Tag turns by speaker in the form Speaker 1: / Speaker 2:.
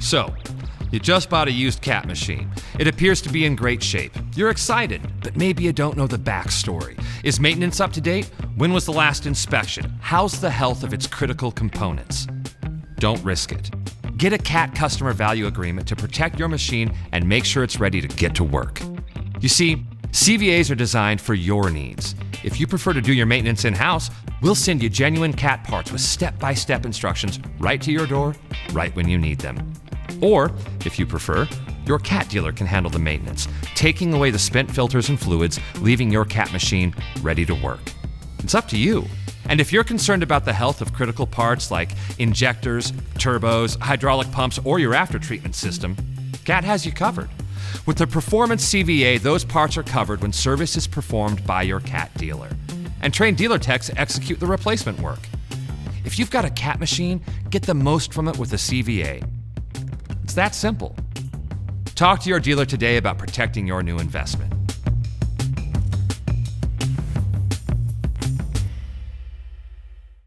Speaker 1: So, you just bought a used cat machine. It appears to be in great shape. You're excited, but maybe you don't know the backstory. Is maintenance up to date? When was the last inspection? How's the health of its critical components? Don't risk it. Get a CAT customer value agreement to protect your machine and make sure it's ready to get to work. You see, CVAs are designed for your needs. If you prefer to do your maintenance in-house, we'll send you genuine CAT parts with step-by-step instructions right to your door, right when you need them. Or, if you prefer, your CAT dealer can handle the maintenance, taking away the spent filters and fluids, leaving your CAT machine ready to work. It's up to you. And if you're concerned about the health of critical parts like injectors, turbos, hydraulic pumps, or your after-treatment system, CAT has you covered. With the Performance CVA, those parts are covered when service is performed by your CAT dealer. And trained dealer techs execute the replacement work. If you've got a CAT machine, get the most from it with a CVA. It's that simple. Talk to your dealer today about protecting your new investment.